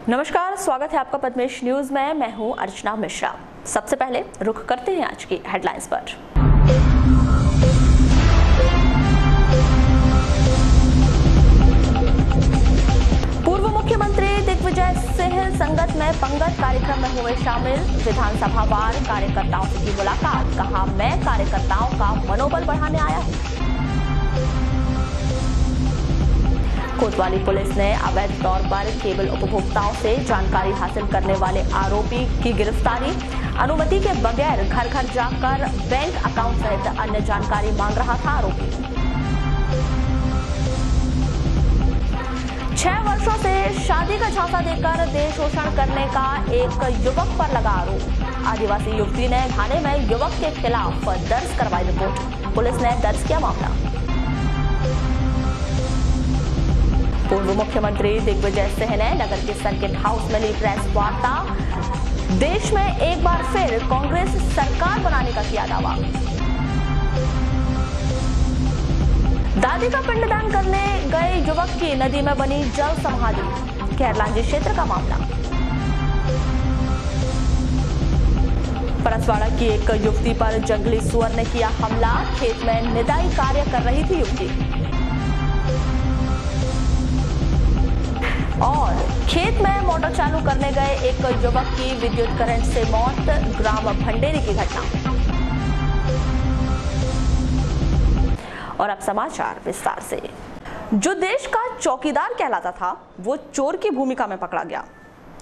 नमस्कार, स्वागत है आपका पद्मेश न्यूज में। मैं हूं अर्चना मिश्रा। सबसे पहले रुख करते हैं आज की हेडलाइंस पर। पूर्व मुख्यमंत्री दिग्विजय सिंह संगत में पंगत कार्यक्रम में हुए शामिल। विधानसभा वार कार्यकर्ताओं से की मुलाकात, कहा मैं कार्यकर्ताओं का मनोबल बढ़ाने आया हूं। कोतवाली पुलिस ने अवैध तौर पर केबल उपभोक्ताओं से जानकारी हासिल करने वाले आरोपी की गिरफ्तारी। अनुमति के बगैर घर घर जाकर बैंक अकाउंट सहित अन्य जानकारी मांग रहा था आरोपी। 6 वर्षों से शादी का झांसा देकर देह शोषण करने का एक युवक पर लगा आरोप। आदिवासी युवती ने थाने में युवक के खिलाफ दर्ज करवाई रिपोर्ट। पुलिस ने दर्ज किया मामला। पूर्व मुख्यमंत्री दिग्विजय सिंह ने नगर के सर्किट हाउस में ली प्रेस वार्ता। देश में एक बार फिर कांग्रेस सरकार बनाने का किया दावा। दादी का पिंडदान करने गए युवक की नदी में बनी जल समाधि। कैरलांजी क्षेत्र का मामला। परसवाड़ा की एक युवती पर जंगली सुअर ने किया हमला। खेत में निदाई कार्य कर रही थी युवती और खेत में मोटर चालू करने गए एक युवक की विद्युत करंट से मौत। ग्राम भंडेरी की घटना। और अब समाचार विस्तार से। जो देश का चौकीदार कहलाता था वो चोर की भूमिका में पकड़ा गया।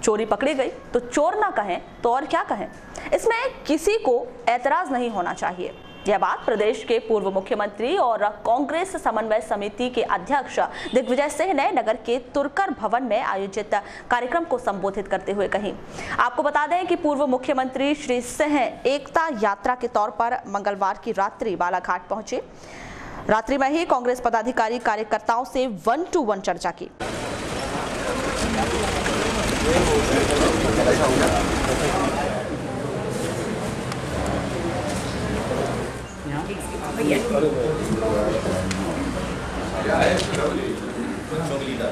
चोरी पकड़ी गई तो चोर ना कहें तो और क्या कहें, इसमें किसी को ऐतराज नहीं होना चाहिए। यह बात प्रदेश के पूर्व मुख्यमंत्री और कांग्रेस समन्वय समिति के अध्यक्ष दिग्विजय सिंह ने नगर के तुरकर भवन में आयोजित कार्यक्रम को संबोधित करते हुए कही। आपको बता दें कि पूर्व मुख्यमंत्री श्री सिंह एकता यात्रा के तौर पर मंगलवार की रात्रि बालाघाट पहुंचे। रात्रि में ही कांग्रेस पदाधिकारी कार्यकर्ताओं से 1-to-1 चर्चा की।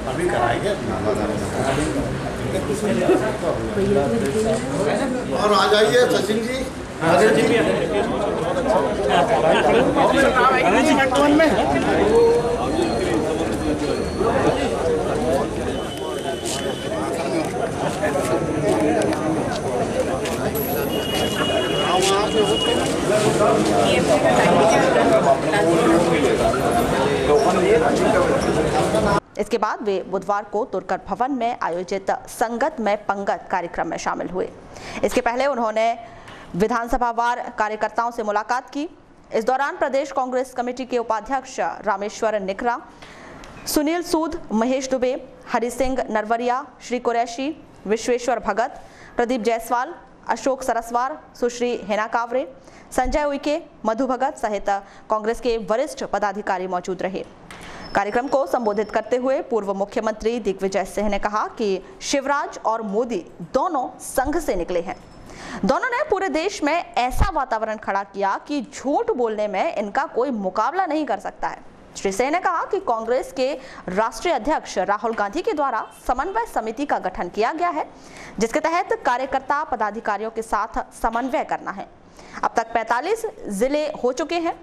अभी कराएंगे और आ जाइए सचिन जी। इसके बाद वे बुधवार को तुरकर भवन में आयोजित संगत में पंगत कार्यक्रम में शामिल हुए। इसके पहले उन्होंने विधानसभा वार कार्यकर्ताओं से मुलाकात की। इस दौरान प्रदेश कांग्रेस कमेटी के उपाध्यक्ष रामेश्वर निकरा, सुनील सूद, महेश दुबे, हरि सिंह नरवरिया, श्री कुरैशी, विश्वेश्वर भगत, प्रदीप जायसवाल, अशोक सरस्वार, सुश्री हेना कावरे, संजय उइके, मधु भगत सहित कांग्रेस के वरिष्ठ पदाधिकारी मौजूद रहे। कार्यक्रम को संबोधित करते हुए पूर्व मुख्यमंत्री दिग्विजय सिंह ने कहा कि शिवराज और मोदी दोनों संघ से निकले हैं। दोनों ने पूरे देश में ऐसा वातावरण खड़ा किया कि झूठ बोलने में इनका कोई मुकाबला नहीं कर सकता है। श्री सिंह ने कहा कि कांग्रेस के राष्ट्रीय अध्यक्ष राहुल गांधी के द्वारा समन्वय समिति का गठन किया गया है, जिसके तहत कार्यकर्ता पदाधिकारियों के साथ समन्वय करना है। अब तक 45 जिले हो चुके हैं।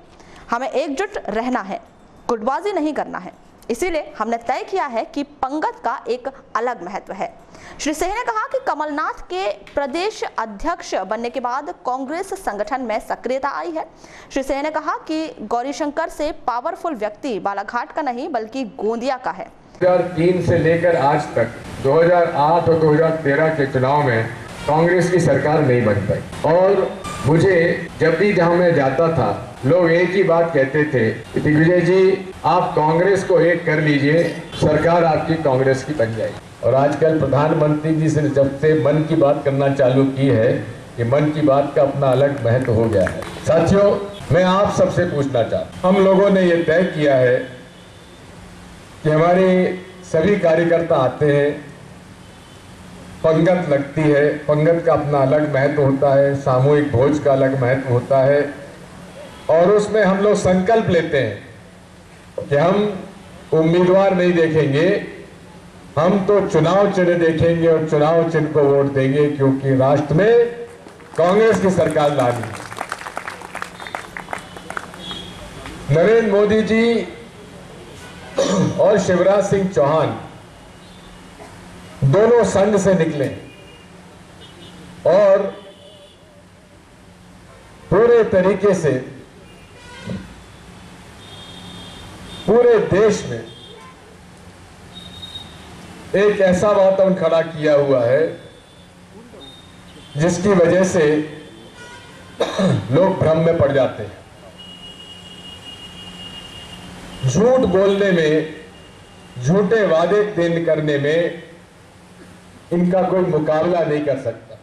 हमें एकजुट रहना है, गुटबाजी नहीं करना है। इसीलिए हमने तय किया है कि पंगत का एक अलग महत्व है। श्री सिंह ने कहा कि कमलनाथ के प्रदेश अध्यक्ष बनने के बाद कांग्रेस संगठन में सक्रियता आई है। श्री सिंह ने कहा कि गौरीशंकर से पावरफुल व्यक्ति बालाघाट का नहीं बल्कि गोंदिया का है। 2003 से लेकर आज तक 2008 और 2013 के चुनाव में कांग्रेस की सरकार नहीं बन पाई और मुझे जब भी जहां मैं जाता था लोग एक ही बात कहते थे कि दिग्विजय जी आप कांग्रेस को एक कर लीजिए, सरकार आपकी कांग्रेस की बन जाएगी। और आजकल प्रधानमंत्री जी से जब से मन की बात करना चालू की है कि मन की बात का अपना अलग महत्व हो गया है। साथियों, मैं आप सबसे पूछना चाहता हूं, हम लोगों ने ये तय किया है कि हमारे सभी कार्यकर्ता आते हैं, पंगत लगती है, पंगत का अपना अलग महत्व होता है, सामूहिक भोज का अलग महत्व होता है और उसमें हम लोग संकल्प लेते हैं कि हम उम्मीदवार नहीं देखेंगे, हम तो चुनाव चिन्ह देखेंगे और चुनाव चिन्ह को वोट देंगे, क्योंकि राष्ट्र में कांग्रेस की सरकार लानी। नरेंद्र मोदी जी और शिवराज सिंह चौहान दोनों संघ से निकले और पूरे तरीके से पूरे देश में एक ऐसा वातावरण खड़ा किया हुआ है जिसकी वजह से लोग भ्रम में पड़ जाते हैं। झूठ बोलने में, झूठे वादे करने में इनका कोई मुकाबला नहीं कर सकता।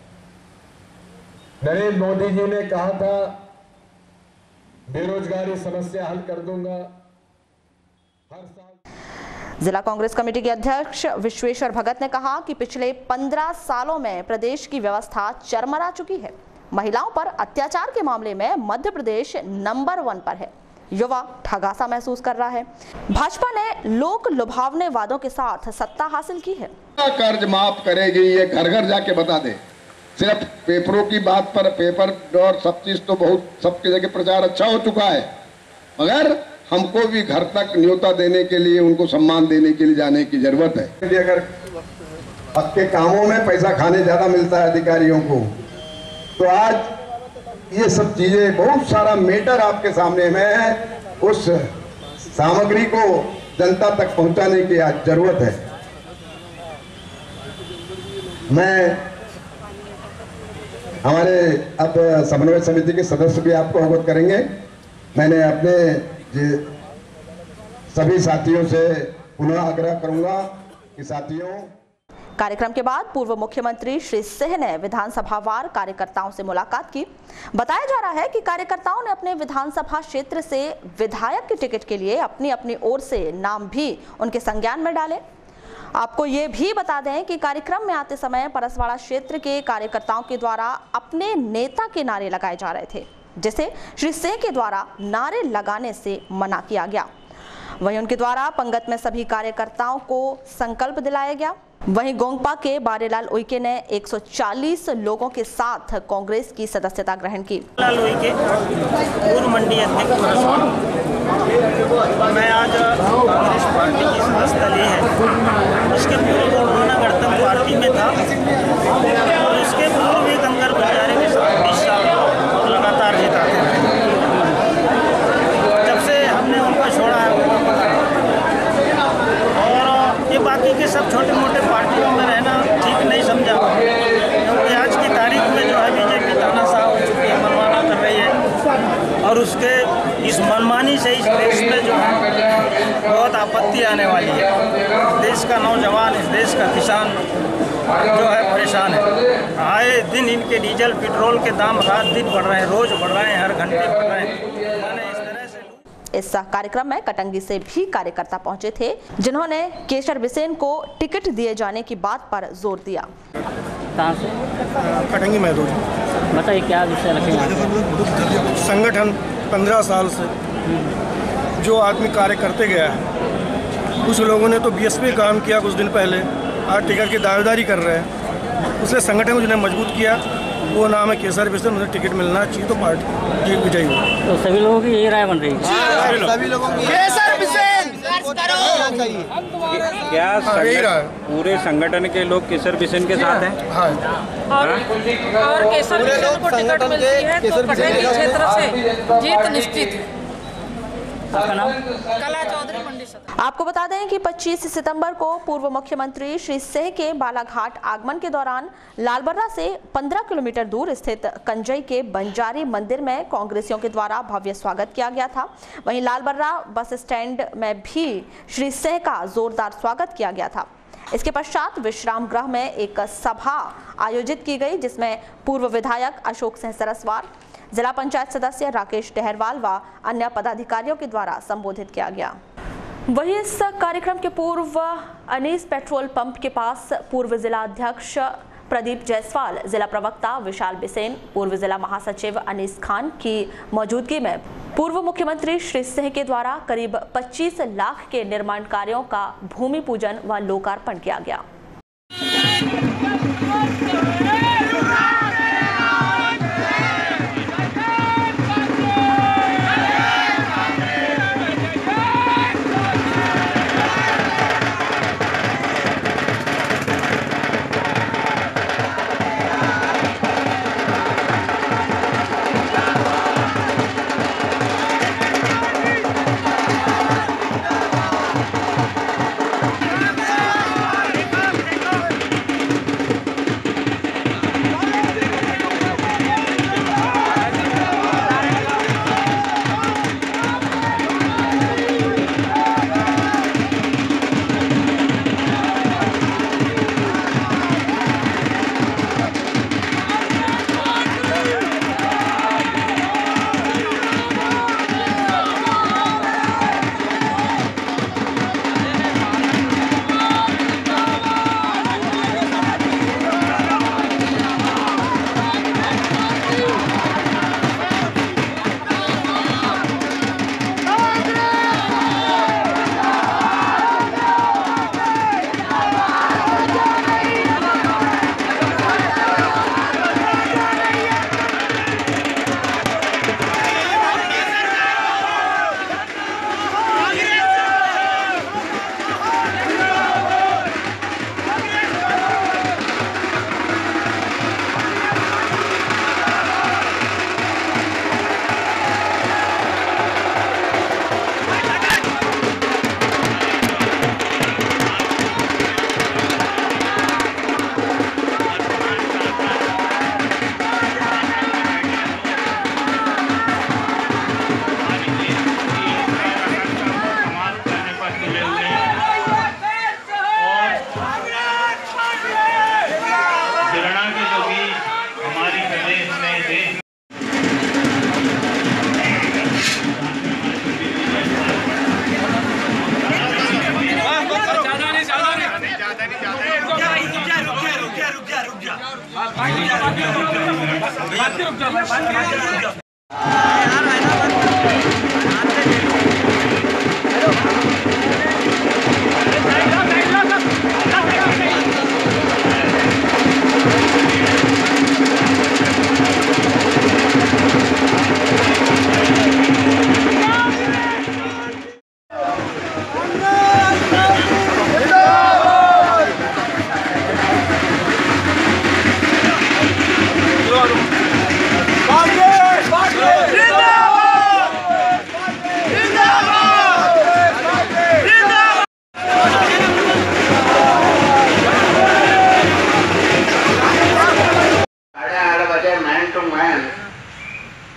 नरेंद्र मोदी जी ने कहा था बेरोजगारी समस्या हल कर दूंगा हर साल। जिला कांग्रेस कमेटी के अध्यक्ष विश्वेश्वर भगत ने कहा कि पिछले 15 सालों में प्रदेश की व्यवस्था चरमरा चुकी है। महिलाओं पर अत्याचार के मामले में मध्य प्रदेश नंबर 1 पर है। युवा ठगासा महसूस कर रहा है। भाजपा ने लोक लुभावने वादों के साथ सत्ता हासिल की है। कर्ज माफ करेगी, ये घर घर जाके बता दे। सिर्फ पेपरों की बात पर पेपर और सब चीज तो बहुत सबकी जगह प्रचार अच्छा हो चुका है, मगर हमको भी घर तक न्योता देने के लिए, उनको सम्मान देने के लिए जाने की जरूरत है। अगर आपके कामों में पैसा खाने ज्यादा मिलता है अधिकारियों को, तो आज ये सब चीजें, बहुत सारा मैटर आपके सामने में है, उस सामग्री को जनता तक पहुंचाने की आज जरूरत है। मैं हमारे अब समन्वय समिति के सदस्य भी आपको अवगत करेंगे। मैंने अपने सभी साथियों से पुनः आग्रह करूंगा कि साथियों। कार्यक्रम के बाद पूर्व मुख्यमंत्री श्री सिंह ने विधानसभावार कार्यकर्ताओं से मुलाकात की। बताया जा रहा है कि कार्यकर्ताओं ने अपने विधानसभा क्षेत्र से विधायक के टिकट के लिए अपनी अपनी ओर से नाम भी उनके संज्ञान में डाले। आपको ये भी बता दें कि कार्यक्रम में आते समय परसवाड़ा क्षेत्र के कार्यकर्ताओं के द्वारा अपने नेता के नारे लगाए जा रहे थे, जिसे श्री सिंह के द्वारा नारे लगाने से मना किया गया। वहीं उनके द्वारा पंगत में सभी कार्यकर्ताओं को संकल्प दिलाया गया। वहीं गोंगपा के बारेलाल उइके ने 140 लोगों के साथ कांग्रेस की सदस्यता ग्रहण की। लाल उइके पूर्व मंडी अध्यक्ष परसवाड़ा। मैं आज कांग्रेस पार्टी की सदस्यता ली है। इसके पूर्व कोरोना गणतंत्र पार्टी में था और उसके पूर्व भी गंगर बंजारे के साथ 20 साल लगातार जिताते रहे। जब से हमने उनको छोड़ा है और ये बाकी के सब छोटे मोटे पार्टियों में रहना ठीक नहीं समझा, क्योंकि आज की तारीख में जो है बीजेपी तानाशाह हो चुकी है, मनमाना कर रही है और उसके इस मनमानी से इस देश में जो है बहुत आपत्ति आने वाली है। देश का नौजवान, इस देश का किसान जो है परेशान है। आए दिन इनके डीजल पेट्रोल के दाम रात दिन बढ़ रहे हैं, रोज बढ़ रहे हैं, हर घंटे बढ़ रहे हैं। इस कार्यक्रम में कटंगी से भी कार्यकर्ता पहुंचे थे, जिन्होंने केशर बिसेन को टिकट दिए जाने की बात पर जोर दिया। कहाँ से? कटंगी महदूद। बताइए क्या विषय रखेंगे? संगठन 15 साल से जो आदमी कार्य करते गया है, कुछ लोगों ने तो बीएसपी काम किया कुछ दिन पहले, आज टिकट की दावेदारी कर रहे हैं। उसने संगठन को जिन्हें मजबूत किया वो नाम है केसर बिसेन, उन्हें टिकट मिलना चाहिए तो पार्टी विजयी हुई। तो सभी लोगों की यही राय बन रही है? सभी लोगों की केसर बिसेन क्या पूरे संगठन के लोग केसर बिसेन के साथ हैं? और केसर बिसेन को टिकट मिलती है तो कटंगी क्षेत्र से जीत निश्चित है। आपका नाम? कला चौधरी मंडी सदर। आपको बता दें कि 25 सितंबर को पूर्व मुख्यमंत्री श्री सिंह के बालाघाट आगमन के दौरान लालबर्रा से 15 किलोमीटर दूर स्थित कंजई के बंजारी मंदिर में कांग्रेसियों के द्वारा भव्य स्वागत किया गया था। वहीं लालबर्रा बस स्टैंड में भी श्री सिंह का जोरदार स्वागत किया गया था। इसके पश्चात विश्राम गृह में एक सभा आयोजित की गई, जिसमें पूर्व विधायक अशोक सिंह सरस्वार, जिला पंचायत सदस्य राकेश टहरवाल व अन्य पदाधिकारियों के द्वारा संबोधित किया गया। वहीं इस कार्यक्रम के पूर्व अनीस पेट्रोल पंप के पास पूर्व जिला अध्यक्ष प्रदीप जायसवाल, जिला प्रवक्ता विशाल बिसेन, पूर्व जिला महासचिव अनीस खान की मौजूदगी में पूर्व मुख्यमंत्री श्री सिंह के द्वारा करीब 25 लाख के निर्माण कार्यों का भूमि पूजन व लोकार्पण किया गया।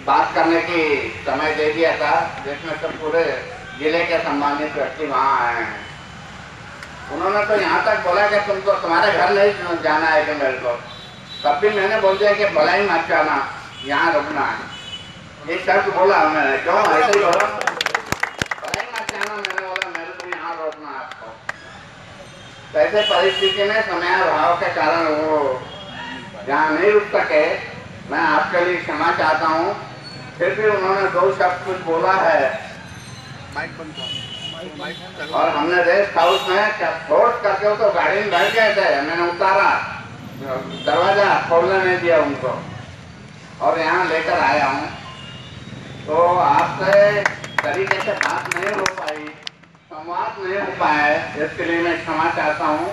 बात करने की समय दे दिया था, जिसमें सब पूरे जिले के सम्मानित व्यक्ति वहाँ आए हैं। उन्होंने तो यहाँ तक बोला कि तुमको तुम्हारे घर नहीं जाना है कि मेरे को, तब भी मैंने बोल दिया कि भला ही मत जाना, यहाँ रुकना है। ये शब्द बोला उन्होंने, क्यों ऐसे ही बोला, भला ही मत जाना, मैंने बोला मेरे को यहाँ रोकना है आपको। तो ऐसे परिस्थिति में समय अभाव के कारण वो यहाँ नहीं रुक सके। मैं आपके लिए क्षमा चाहता हूँ, फिर भी उन्होंने दो शब्द कुछ बोला है और हमने रेस्ट हाउस में फोर्स करके तो गाड़ी में बैठ गए थे, मैंने उतारा, दरवाजा खोलने नहीं दिया उनको और यहाँ लेकर आया हूँ। तो आपसे तरीके से बात नहीं हो पाई, संवाद नहीं हो पाया, इसके लिए मैं क्षमा चाहता हूँ।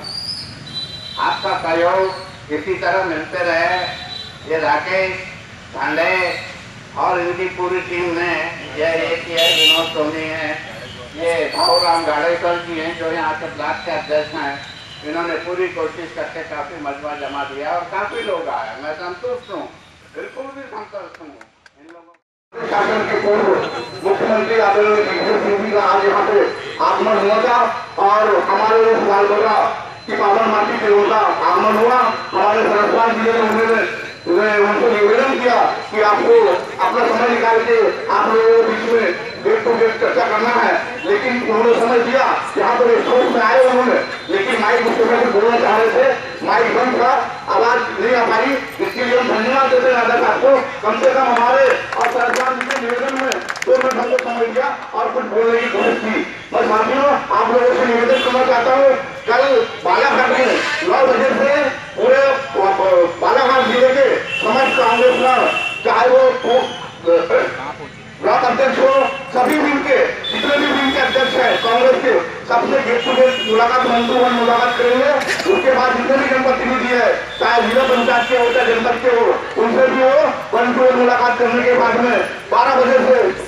आपका सहयोग इसी तरह मिलते रहे। ये राकेश पांडे और इनकी पूरी टीम ने ये किया, विनोद सोनी है, ये भाऊराम गाड़ेकर जी हैं जो यहाँ के ब्लॉक के अध्यक्ष हैं, इन्होंने पूरी कोशिश करके काफी मजबा जमा दिया और काफी लोग आए। मैं संतुष्ट हूँ, बिल्कुल भी संतुष्ट हूँ। इन लोगों शासन के पूर्व मुख्यमंत्री आदरणीय सिंह जी का आज यहाँ पे आगमन हुआ था और हमारे इस लालगोला की पावन माटी पे उनका आगमन हुआ। हमारे सरस्वती जिले में उन्होंने उनको निवेदन किया कि आपको अपना समय निकाल के आप लोगों के बीच में गेट टू गेट चर्चा करना है, लेकिन उन्होंने समझ दिया यहाँ पर स्टोर में आए उन्होंने, लेकिन माइक उसके पहले बोलना चाह रहे थे, माइक बंद था, आवाज नहीं आ पाई। इसके लिए हम धन्यवाद देते हैं राजा साहब को, कम से कम हमारे और सरकार के निवेदन में 2 मिनट हमको समझ लिया और कुछ बोलने की कोशिश की। बस साथियों, आप लोगों से निवेदन करना चाहता हूँ, कल बालाघाट में 9 बजे से पूरे बालाघाट जिले के समस्त कांग्रेस, चाहे वो ब्लॉक अध्यक्ष हो, सभी विंग के जितने भी विंग के अध्यक्ष हैं कांग्रेस के, सबसे गेट टू गेट मुलाकात, वन टू वन मुलाकात करेंगे। उसके बाद जितने भी जनप्रतिनिधि है, चाहे जिला पंचायत के हो, चाहे जनपद के हो, उनसे भी हो वन टू वन मुलाकात करने के बाद में 12 बजे से।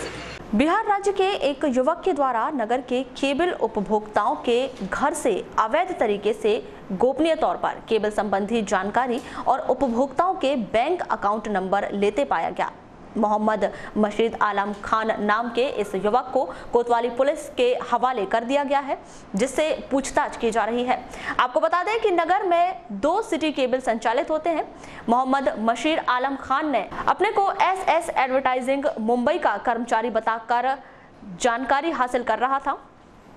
बिहार राज्य के एक युवक के द्वारा नगर के केबल उपभोक्ताओं के घर से अवैध तरीके से गोपनीय तौर पर केबल संबंधी जानकारी और उपभोक्ताओं के बैंक अकाउंट नंबर लेते पाया गया। मोहम्मद मशीद आलम खान नाम के इस युवक को कोतवाली पुलिस के हवाले कर दिया गया है, जिससे पूछताछ की जा रही है। आपको बता दें कि नगर में 2 सिटी केबल संचालित होते हैं। मोहम्मद मशीद आलम खान ने अपने को SS एडवर्टाइजिंग मुंबई का कर्मचारी बताकर जानकारी हासिल कर रहा था।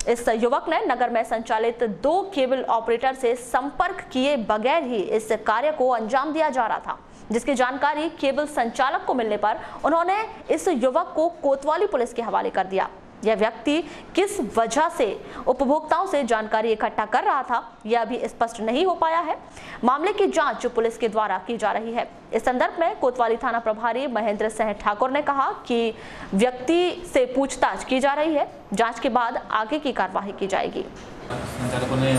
इस युवक ने नगर में संचालित 2 केबल ऑपरेटर से संपर्क किए बगैर ही इस कार्य को अंजाम दिया जा रहा था, जिसकी जानकारी केबल संचालक को मिलने पर उन्होंने इस युवक को कोतवाली पुलिस के हवाले कर दिया। यह व्यक्ति किस वजह से उपभोक्ताओं से जानकारी इकट्ठा कर रहा था, यह अभी स्पष्ट नहीं हो पाया है। मामले की जांच पुलिस के द्वारा की जा रही है। इस संदर्भ में कोतवाली थाना प्रभारी महेंद्र सिंह ठाकुर ने कहा कि व्यक्ति से पूछताछ की जा रही है, जांच के बाद आगे की कार्यवाही की जाएगी। संचालकों ने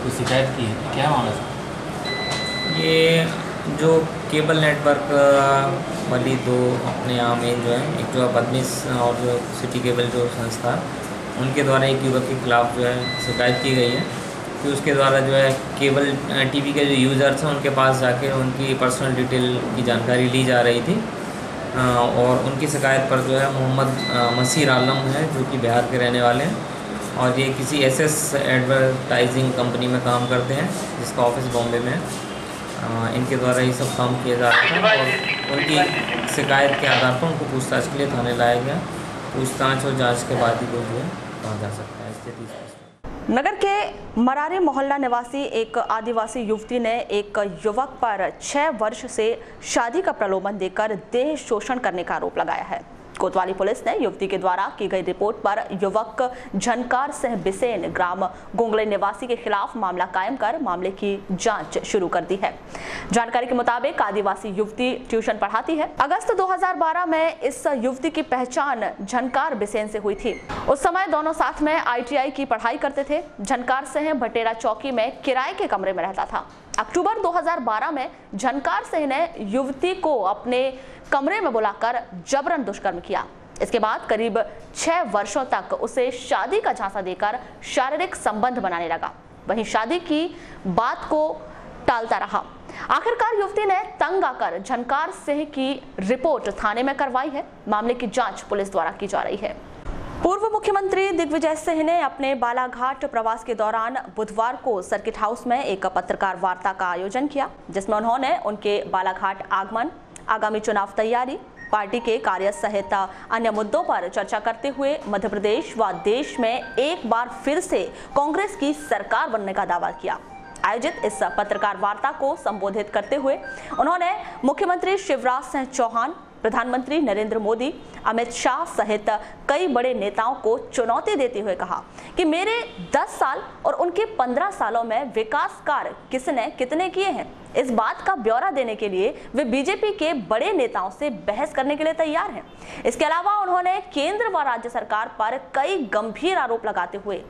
कुछ शिकायत की है, क्या मामला है? ये जो केबल नेटवर्क वाली 2 अपने यहाँ मेन जो है, एक जो बदमिस और जो सिटी केबल जो संस्था, उनके द्वारा एक युवक के खिलाफ जो है शिकायत की गई है कि उसके द्वारा जो है केबल टीवी के जो यूज़र्स हैं उनके पास जाके उनकी पर्सनल डिटेल की जानकारी ली जा रही थी। और उनकी शिकायत पर जो है मोहम्मद मशीद आलम है, जो कि बिहार के रहने वाले हैं और ये किसी SS एडवर्टाइजिंग कंपनी में काम करते हैं, जिसका ऑफिस बॉम्बे में है। इनके द्वारा ये सब काम किया जा रहा था और उनकी शिकायत के आधार पर उनको पूछताछ के लिए थाने लाया गया। पूछताछ और जांच के बाद ही कोई जो है कहा जा सकता है स्थिति। नगर के मरारी मोहल्ला निवासी एक आदिवासी युवती ने एक युवक पर 6 वर्ष से शादी का प्रलोभन देकर देह शोषण करने का आरोप लगाया है। कोतवाली पुलिस ने युवती के द्वारा की गई रिपोर्ट पर युवक झनकार सिंह बिसेन ग्राम गोंगले निवासी के खिलाफ मामला कायम कर मामले की जांच शुरू कर दी है। जानकारी के मुताबिक आदिवासी युवती ट्यूशन पढ़ाती है। अगस्त 2012 में इस युवती की पहचान झनकार बिसेन से हुई थी। उस समय दोनों साथ में ITI की पढ़ाई करते थे। झनकार सिंह भटेरा चौकी में किराए के कमरे में रहता था। अक्टूबर 2012 में झनकार सिंह ने युवती को अपने कमरे में बुलाकर जबरन दुष्कर्म किया। इसके बाद करीब 6 वर्षों तक उसे शादी का झांसा देकर शारीरिक संबंध बनाने लगा। वहीं शादी की बात को टालता रहा। आखिरकार युवती ने तंग आकर झनकार सिंह की रिपोर्ट थाने में करवाई है। मामले की जांच पुलिस द्वारा की जा रही है। पूर्व मुख्यमंत्री दिग्विजय सिंह ने अपने बालाघाट प्रवास के दौरान बुधवार को सर्किट हाउस में एक पत्रकार वार्ता का आयोजन किया, जिसमें उन्होंने उनके बालाघाट आगमन, आगामी चुनाव तैयारी, पार्टी के कार्य सहित अन्य मुद्दों पर चर्चा करते हुए मध्य प्रदेश व देश में एक बार फिर से कांग्रेस की सरकार बनने का दावा किया। आयोजित इस पत्रकार वार्ता को संबोधित करते हुए उन्होंने मुख्यमंत्री शिवराज सिंह चौहान, प्रधानमंत्री नरेंद्र मोदी, अमित शाह सहित कई बड़े नेताओं को चुनौती देते हुए कहा कि मेरे 10 साल और उनके 15 सालों में विकास कार्य किसने कितने किए हैं, इस बात का ब्यौरा देने के लिए वे बीजेपी के बड़े नेताओं से बहस करने के लिए तैयार हैं। इसके अलावा उन्होंने केंद्र व राज्य सरकार पर कई गंभीर आरोप लगाते हुए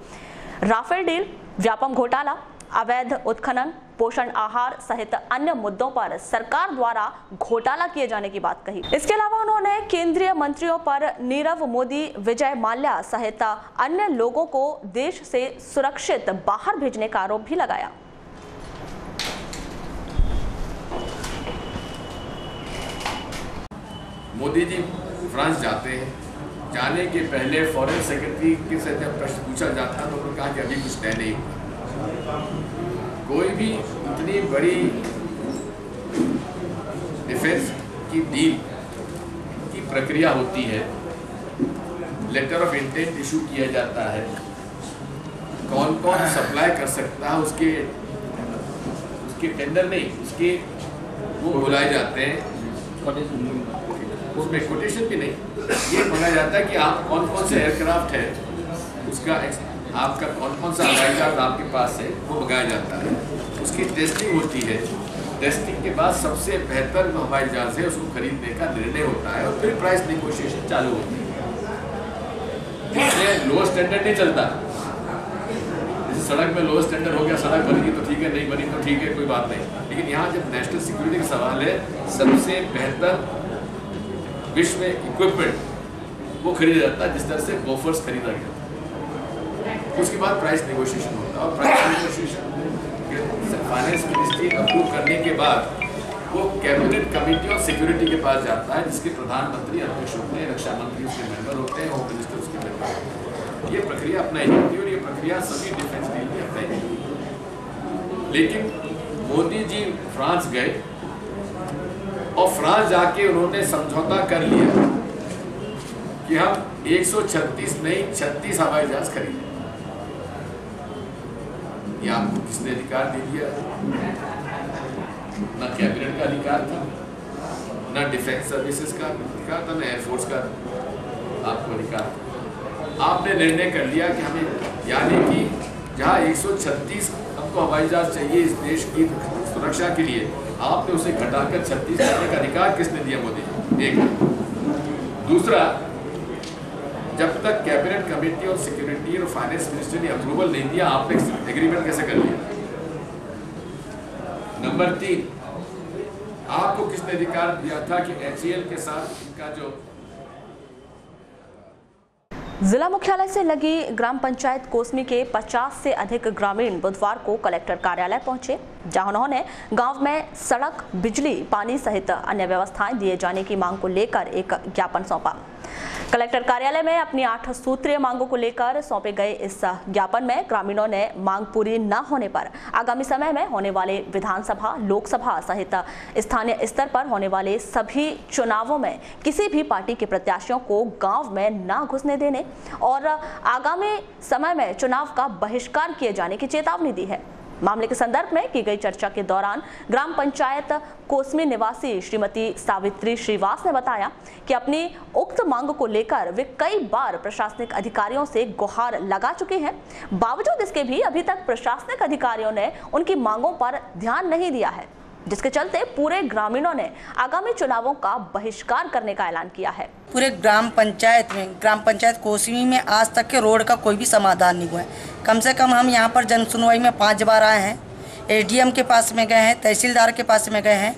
राफेल डील, व्यापम घोटाला, अवैध उत्खनन, पोषण आहार सहित अन्य मुद्दों पर सरकार द्वारा घोटाला किए जाने की बात कही। इसके अलावा उन्होंने केंद्रीय मंत्रियों पर नीरव मोदी, विजय माल्या सहित अन्य लोगों को देश से सुरक्षित बाहर भेजने का आरोप भी लगाया। मोदी जी फ्रांस जाते हैं, जाने के पहले फॉरेन सेक्रेटरी के से जब प्रश्न पूछा जाता है तो उन्होंने कहा कि अभी कुछ तय नहीं हुआ। कोई भी इतनी बड़ी डिफेंस की डील की प्रक्रिया होती है लेटर ऑफ इंटेंट इशू किया जाता है, कौन कौन सप्लाई कर सकता है, उसके टेंडर नहीं, उसके वो बुलाए जाते हैं, उसमें कोटेशन भी नहीं, ये बोला जाता है कि आप कौन कौन से एयरक्राफ्ट है, उसका आपका कौन कौन सा हवाई जहाज आपके पास है, वो मंगाया जाता है, उसकी टेस्टिंग होती है, टेस्टिंग के बाद सबसे बेहतर हवाई जहाज है उसको खरीदने का निर्णय होता है और फिर प्राइस नेगोशिएशन चालू होती है। इसलिए लो स्टैंडर्ड नहीं चलता, जैसे सड़क में लो स्टैंडर्ड हो गया, सड़क बनेगी तो ठीक है, नहीं बनी तो ठीक है, कोई बात नहीं, लेकिन यहाँ जब नेशनल सिक्योरिटी का सवाल है, सबसे बेहतर विश्व में इक्विपमेंट वो खरीदा जाता है, जिस तरह से बोफर्स खरीदा गया, उसके बाद प्राइस नेगोशिएशन होता है और price negotiation finance ministry approve करने के बाद वो कैबिनेट कमेटी ऑफ सिक्योरिटी के पास जाता है, जिसके प्रधानमंत्री अध्यक्ष होते हैं, रक्षा मंत्री उसके मेंबर होते हैं, होम मिनिस्टर उसके मेंबर होते हैं। ये प्रक्रिया अपनाई जाती है और ये प्रक्रिया सभी डिफेंस डील में अपनाई जाती है। लेकिन मोदी जी फ्रांस गए और फ्रांस जाके उन्होंने समझौता कर लिया कि हम 136 नहीं 36 हवाई जहाज खरीदें। ये आपको किसने अधिकार दे दिया? ना कैबिनेट का अधिकार था, ना डिफेंस सर्विसेज का अधिकार था, ना एयरफोर्स का आपको अधिकार था। आपने निर्णय कर लिया कि हमें, यानी कि जहाँ 136 हमको हवाई जहाज चाहिए इस देश की सुरक्षा के लिए, आपने उसे घटाकर 36 करने का अधिकार किसने दिया? मोदी जी। एक। दूसरा, जब तक कैबिनेट कमेटी और सिक्योरिटी और फाइनेंस मिनिस्टर ने अप्रूवल नहीं दिया, आपने एग्रीमेंट कैसे कर लिया? नंबर 3, आपको किसने अधिकार दिया था कि HAL के साथ इनका जो जिला मुख्यालय से लगी ग्राम पंचायत कोसमी के 50 से अधिक ग्रामीण बुधवार को कलेक्टर कार्यालय पहुंचे, जहां उन्होंने गांव में सड़क, बिजली, पानी सहित अन्य व्यवस्थाएं दिए जाने की मांग को लेकर एक ज्ञापन सौंपा। कलेक्टर कार्यालय में अपनी 8 सूत्रीय मांगों को लेकर सौंपे गए इस ज्ञापन में ग्रामीणों ने मांग पूरी न होने पर आगामी समय में होने वाले विधानसभा, लोकसभा सहित स्थानीय स्तर पर होने वाले सभी चुनावों में किसी भी पार्टी के प्रत्याशियों को गांव में न घुसने देने और आगामी समय में चुनाव का बहिष्कार किए जाने की चेतावनी दी है। मामले के संदर्भ में की गई चर्चा के दौरान ग्राम पंचायत कोसमी निवासी श्रीमती सावित्री श्रीवास ने बताया कि अपनी उक्त मांग को लेकर वे कई बार प्रशासनिक अधिकारियों से गुहार लगा चुके हैं। बावजूद इसके भी अभी तक प्रशासनिक अधिकारियों ने उनकी मांगों पर ध्यान नहीं दिया है, जिसके चलते पूरे ग्रामीणों ने आगामी चुनावों का बहिष्कार करने का ऐलान किया है। पूरे ग्राम पंचायत कोसमी में आज तक के रोड का कोई भी समाधान नहीं हुआ है। कम से कम हम यहाँ पर जन सुनवाई में 5 बार आए हैं, SDM के पास में गए हैं, तहसीलदार के पास में गए हैं,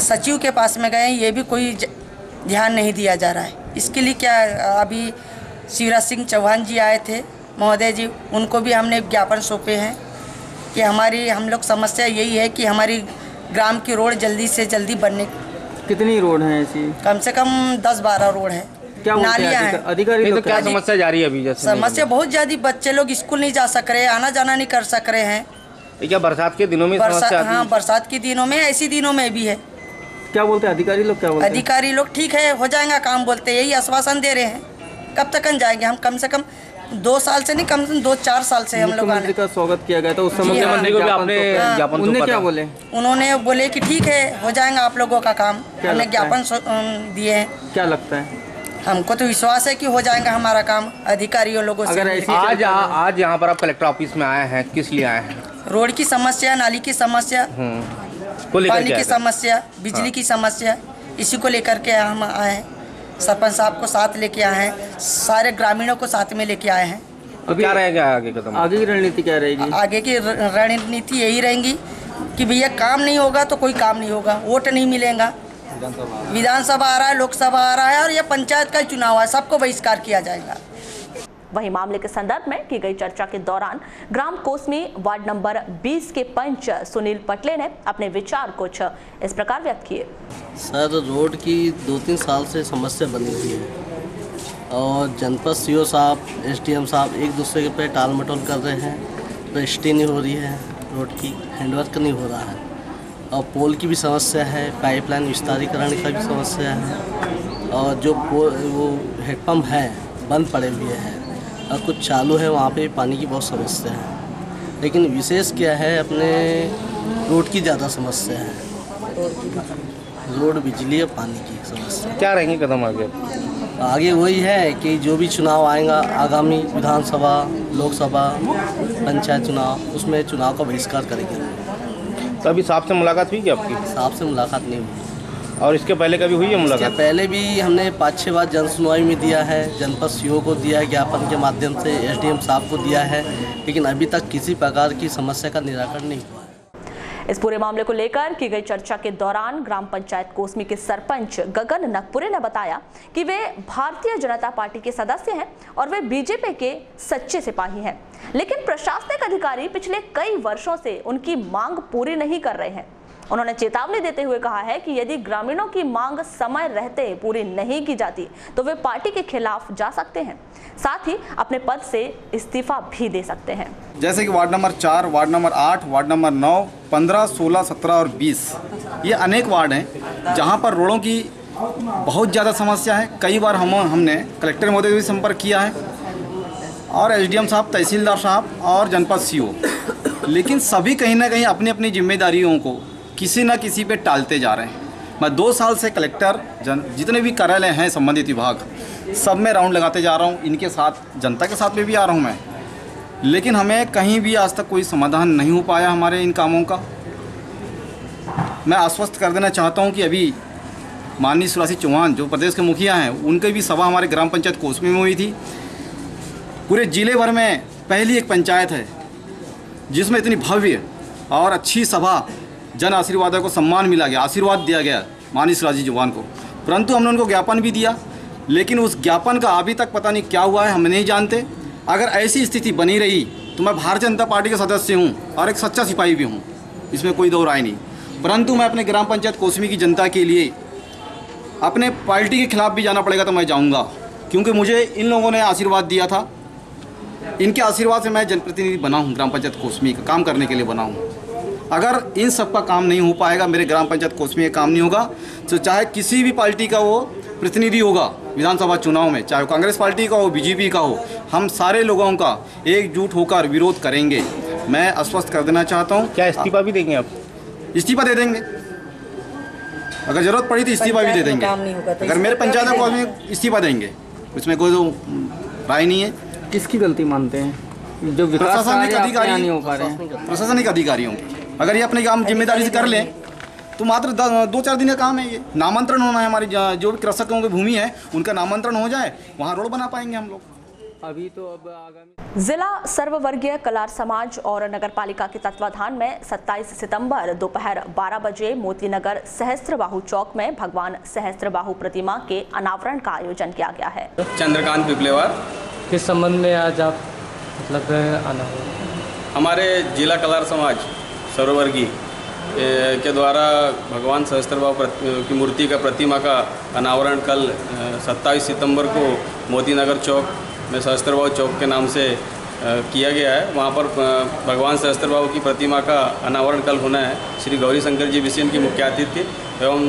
सचिव के पास में गए हैं, ये भी कोई ध्यान नहीं दिया जा रहा है। इसके लिए क्या अभी शिवराज सिंह चौहान जी आए थे महोदय जी, उनको भी हमने ज्ञापन सौंपे हैं कि हम लोग समस्या यही है कि हमारी ग्राम की रोड जल्दी से जल्दी बनने। कितनी रोड हैं ऐसी? कम से कम 10-12 रोड है, नालियाँ हैं। अधिकारी लोग क्या समस्या जा रही है अभी? जैसे समस्या बहुत ज़्यादा, बच्चे लोग स्कूल नहीं जा सक रहे, आना जाना नहीं कर सक रहे हैं। क्या बरसात के दिनों में समस्या? हाँ, बरसात के दिनों में, ऐसी दिनों में भी है। क्या बोलते हैं अधिकारी लोग? क्या बोलते हैं अधिकारी लोग? ठीक है, हो जाएगा काम, बोलते यही आश्वासन दे रहे हैं। कब तक जाएंगे हम? कम से कम 2 साल से नहीं, कम से कम 2-4 साल से हम लोग का स्वागत किया गया था उस समय। मुख्यमंत्री को भी आपने ज्ञापन, उन्होंने क्या बोले? उन्होंने बोले कि ठीक है, हो जाएगा आप लोगों का काम। हमने ज्ञापन दिए हैं। क्या लगता है? हमको तो विश्वास है कि हो जाएगा हमारा काम अधिकारियों लोगों से। अगर आज यहाँ पर आप कलेक्टर ऑफिस में आए हैं, किस लिए आए हैं? रोड की समस्या, नाली की समस्या, पानी की समस्या, बिजली की समस्या, इसी को लेकर के हम आए हैं। सरपंच साहब को साथ लेके आए हैं, सारे ग्रामीणों को साथ में लेके आए हैं। तो क्या रहेगा आगे कदम? आगे की रणनीति क्या रहेगी? आगे की रणनीति यही रहेगी कि भैया काम नहीं होगा तो कोई काम नहीं होगा, वोट नहीं मिलेगा। विधानसभा आ रहा है, लोकसभा आ रहा है और ये पंचायत का चुनाव है, सबको बहिष्कार किया जाएगा। वहीं मामले के संदर्भ में की गई चर्चा के दौरान ग्राम कोसमी वार्ड नंबर 20 के पंच सुनील पटले ने अपने विचार कुछ इस प्रकार व्यक्त किए। सर, रोड की 2-3 साल से समस्या बनी हुई है और जनपद CO साहब, SDM साहब एक दूसरे के पे टाल मटोल कर रहे हैं, रजिस्ट्री नहीं हो रही है, रोड की हैंडवर्क नहीं हो रहा है और पोल की भी समस्या है, पाइपलाइन विस्तारीकरण का भी समस्या है और जो वो हेडपम्प है बंद पड़े हुए हैं और कुछ चालू है, वहाँ पे पानी की बहुत समस्या है। लेकिन विशेष क्या है, अपने रोड की ज़्यादा समस्या है, रोड, बिजली और पानी की समस्या। क्या रहेंगे कदम आगे? आगे वही है कि जो भी चुनाव आएगा आगामी विधानसभा, लोकसभा, पंचायत चुनाव, उसमें चुनाव का बहिष्कार करेंगे। तो अभी साहब से मुलाकात हुई क्या आपकी? साहब से मुलाकात नहीं हुई। और इसके पहले कभी हुई है मुलाकात? इसके पहले भी हमने 5-6 बार जन सुनवाई में दिया है, जनपद सीओ को दिया है, ज्ञापन के माध्यम से एसडीएम साहब को दिया है, लेकिन अभी तक किसी प्रकार की समस्या का निराकरण नहीं हुआ है। इस पूरे मामले को लेकर की गई चर्चा के दौरान ग्राम पंचायत कोसमी के सरपंच गगन नकपुरे ने बताया कि वे भारतीय जनता पार्टी के सदस्य हैं और वे बीजेपी के सच्चे सिपाही हैं, लेकिन प्रशासनिक अधिकारी पिछले कई वर्षों से उनकी मांग पूरी नहीं कर रहे हैं। उन्होंने चेतावनी देते हुए कहा है कि यदि ग्रामीणों की मांग समय रहते पूरी नहीं की जाती तो वे पार्टी के खिलाफ जा सकते हैं, साथ ही अपने पद से इस्तीफा भी दे सकते हैं। जैसे कि ward number 4, ward number 8, ward number 9, 15, 16, 17 और 20 ये अनेक वार्ड हैं जहां पर रोडों की बहुत ज़्यादा समस्या है। कई बार हमने कलेक्टर महोदय से भी संपर्क किया है और एसडीएम साहब, तहसीलदार साहब और जनपद सीओ, लेकिन सभी कहीं ना कहीं अपनी अपनी जिम्मेदारियों को किसी न किसी पे टालते जा रहे हैं। मैं 2 साल से कलेक्टर जितने भी कार्यालय हैं संबंधित विभाग सब में राउंड लगाते जा रहा हूँ, इनके साथ, जनता के साथ में भी आ रहा हूँ मैं, लेकिन हमें कहीं भी आज तक कोई समाधान नहीं हो पाया हमारे इन कामों का। मैं आश्वस्त कर देना चाहता हूँ कि अभी माननीय शिवराज सिंह चौहान जो प्रदेश के मुखिया हैं, उनकी भी सभा हमारे ग्राम पंचायत कोसमी में हुई थी। पूरे जिले भर में पहली एक पंचायत है जिसमें इतनी भव्य और अच्छी सभा, जन आशीर्वाद को सम्मान मिला गया, आशीर्वाद दिया गया माननीय शिवराज सिंह चौहान को। परंतु हमने उनको ज्ञापन भी दिया, लेकिन उस ज्ञापन का अभी तक पता नहीं क्या हुआ है, हम नहीं जानते। अगर ऐसी स्थिति बनी रही तो मैं भारतीय जनता पार्टी का सदस्य हूं और एक सच्चा सिपाही भी हूं, इसमें कोई दो राय नहीं। परंतु मैं अपने ग्राम पंचायत कोसमी की जनता के लिए अपने पार्टी के खिलाफ भी जाना पड़ेगा तो मैं जाऊंगा, क्योंकि मुझे इन लोगों ने आशीर्वाद दिया था। इनके आशीर्वाद से मैं जनप्रतिनिधि बना हूँ, ग्राम पंचायत कोसमी का काम करने के लिए बना हूँ। अगर इन सब का काम नहीं हो पाएगा, मेरे ग्राम पंचायत कोसमी का काम नहीं होगा, तो चाहे किसी भी पार्टी का वो प्रतिनिधि होगा विधानसभा चुनाव में, चाहे वो कांग्रेस पार्टी का हो, बीजेपी का हो, हम सारे लोगों का एकजुट होकर विरोध करेंगे। मैं आश्वस्त कर देना चाहता हूँ। क्या इस्तीफा भी देंगे आप? इस्तीफा दे देंगे, अगर जरूरत पड़ी तो इस्तीफा भी दे देंगे। अगर मेरे पंचायत को इस्तीफा देंगे, उसमें कोई तो राय नहीं है। किसकी गलती मानते हैं जो प्रशासनिक अधिकारी नहीं हो पा रहे हैं? प्रशासनिक अधिकारियों की। अगर ये अपने काम जिम्मेदारी से कर लें तो मात्र 2-4 दिन का काम है। ये नामांतरण होना है, हमारी जो भी कृषकों की भूमि है उनका नामांतरण हो जाए, वहाँ रोड बना पाएंगे हम लोग। अभी तो अब आगामी जिला सर्ववर्गीय कलार समाज और नगरपालिका के तत्वाधान में 27 सितंबर दोपहर 12 बजे मोतीनगर सहस्त्रबाहु चौक में भगवान सहस्त्रबाहु प्रतिमा के अनावरण का आयोजन किया गया है। चंद्रकांत पिपलेवार। किस संबंध में आज आप मतलब आना? हमारे जिला कलार समाज सर्ववर्गीय के द्वारा भगवान सहस्त्रबाहु की मूर्ति का प्रतिमा का अनावरण कल 27 सितंबर को मोतीनगर चौक में सहस्त्रबाहु चौक के नाम से किया गया है। वहाँ पर भगवान सहस्त्रबाहु की प्रतिमा का अनावरण कल होना है। श्री गौरी शंकर जी विषय की मुख्य अतिथि एवं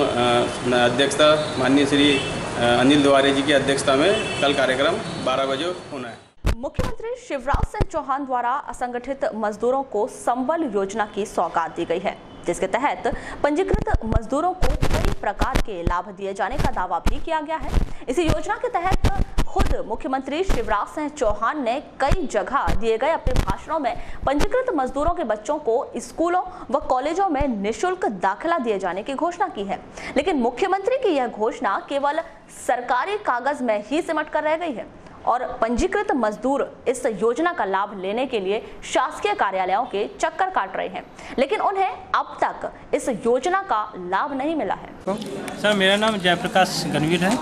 अध्यक्षता माननीय श्री अनिल द्वारे जी की अध्यक्षता में कल कार्यक्रम 12 बजे होना है। मुख्यमंत्री शिवराज सिंह चौहान द्वारा असंगठित मजदूरों को संबल योजना की सौगात दी गई है, जिसके तहत पंजीकृत मजदूरों को कई प्रकार के लाभ दिए जाने का दावा भी किया गया है। इसी योजना के तहत खुद मुख्यमंत्री शिवराज सिंह चौहान ने कई जगह दिए गए अपने भाषणों में पंजीकृत मजदूरों के बच्चों को स्कूलों व कॉलेजों में निःशुल्क दाखिला दिए जाने की घोषणा की है, लेकिन मुख्यमंत्री की यह घोषणा केवल सरकारी कागज में ही सिमट कर रह गई है और पंजीकृत मजदूर इस योजना का लाभ लेने के लिए शासकीय कार्यालयों के चक्कर काट रहे हैं, लेकिन उन्हें अब तक इस योजना का लाभ नहीं मिला है। सर, मेरा नाम जयप्रकाश गणवीर है।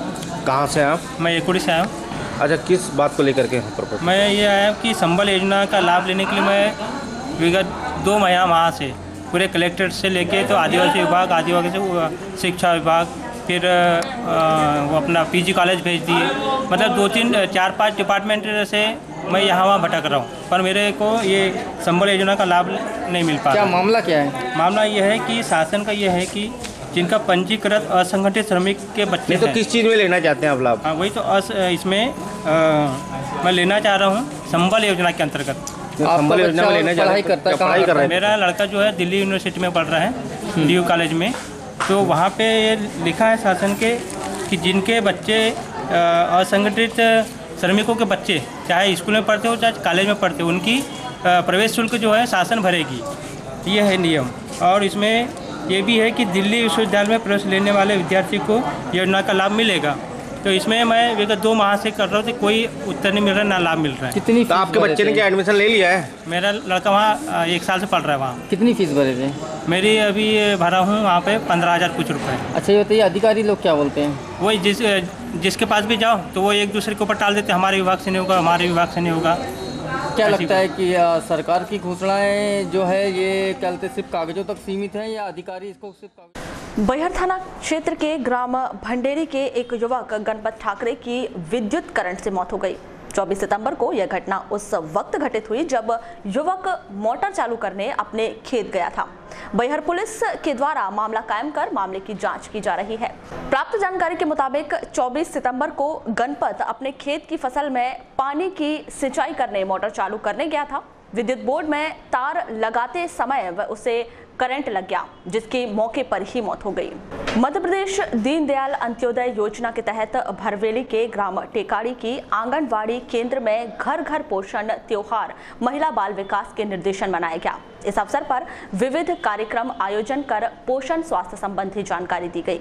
कहाँ से आप? मैं एकुड़ी से आया हूँ। अच्छा, किस बात को लेकर के यहाँ पर? मैं ये आया कि संबल योजना का लाभ लेने के लिए मैं विगत 2 माह से पूरे कलेक्टर से लेके तो आदिवासी विभाग, आदिवासी से शिक्षा विभाग, फिर वो अपना पीजी कॉलेज भेज दिए, मतलब 2-3-4-5 डिपार्टमेंट से मैं यहाँ वहाँ भटक रहा हूँ, पर मेरे को ये संबल योजना का लाभ नहीं मिल पा रहा। क्या मामला क्या है? मामला ये है कि शासन का ये है कि जिनका पंजीकृत असंगठित श्रमिक के बच्चे तो किस चीज़ में लेना चाहते हैं आप लाभ? हाँ, वही तो इसमें मैं लेना चाह रहा हूँ संबल योजना के अंतर्गत। संबल योजना में लेने जा रहे हैं, पढ़ाई कर रहे हैं? मेरा लड़का जो है दिल्ली यूनिवर्सिटी में पढ़ रहा है, DU कॉलेज में। तो वहाँ पे ये लिखा है शासन के कि जिनके बच्चे असंगठित श्रमिकों के बच्चे चाहे स्कूल में पढ़ते हो चाहे कॉलेज में पढ़ते हो, उनकी प्रवेश शुल्क जो है शासन भरेगी, ये है नियम। और इसमें ये भी है कि दिल्ली विश्वविद्यालय में प्रवेश लेने वाले विद्यार्थी को योजना का लाभ मिलेगा। तो इसमें मैं विगत 2 माह से कर रहा हूँ कि कोई उत्तर नहीं मिल रहा, ना लाभ मिल रहा है। कितनी? तो आपके बच्चे ने क्या एडमिशन ले लिया है? मेरा लड़का वहाँ 1 साल से पढ़ रहा है वहाँ। कितनी फीस भरे थे? मेरी अभी भरा हूँ वहाँ पे 15,000 कुछ रुपये। अच्छा, ये बताइए अधिकारी लोग क्या बोलते हैं? वही जिसके पास भी जाओ तो वो एक दूसरे के ऊपर टाल देते हैं, हमारे विभाग से नहीं होगा, हमारे विभाग से नहीं होगा। क्या लगता है कि सरकार की घोषणाएं जो है ये क्या कहते हैं सिर्फ कागजों तक सीमित है या अधिकारी इसको सिर्फ बैहर थाना क्षेत्र के ग्राम भंडेरी के एक युवक गणपत ठाकरे की विद्युत करंट से मौत हो गई। 24 सितंबर को यह घटना उस वक्त घटित हुई जब युवक मोटर चालू करने अपने खेत गया था। बैहर पुलिस के द्वारा मामला कायम कर मामले की जांच की जा रही है। प्राप्त जानकारी के मुताबिक 24 सितंबर को गणपत अपने खेत की फसल में पानी की सिंचाई करने मोटर चालू करने गया था। विद्युत बोर्ड में तार लगाते समय उसे करंट लग गया, जिसकी मौके पर ही मौत हो गई। मध्य प्रदेश दीनदयाल अंत्योदय योजना के तहत भरवेली के ग्राम टेकाड़ी की आंगनवाड़ी केंद्र में घर घर पोषण त्योहार महिला बाल विकास के निर्देशन मनाया गया। इस अवसर पर विविध कार्यक्रम आयोजन कर पोषण स्वास्थ्य संबंधी जानकारी दी गई।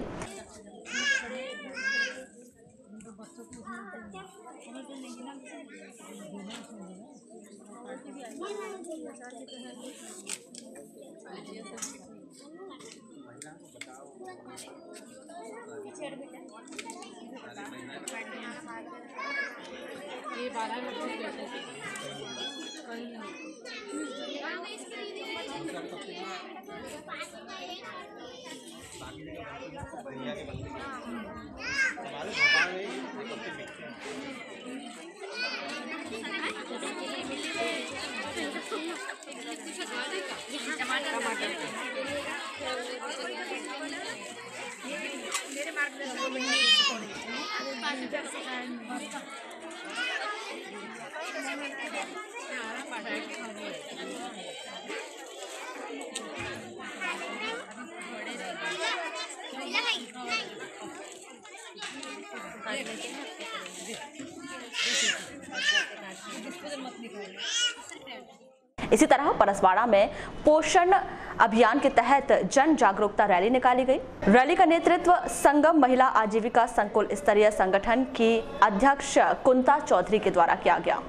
इसी तरह परसवाड़ा में पोषण अभियान के तहत जन जागरूकता रैली निकाली गई। रैली का नेतृत्व संगम महिला आजीविका संकुल स्तरीय संगठन की अध्यक्ष कुंता चौधरी के द्वारा किया गया।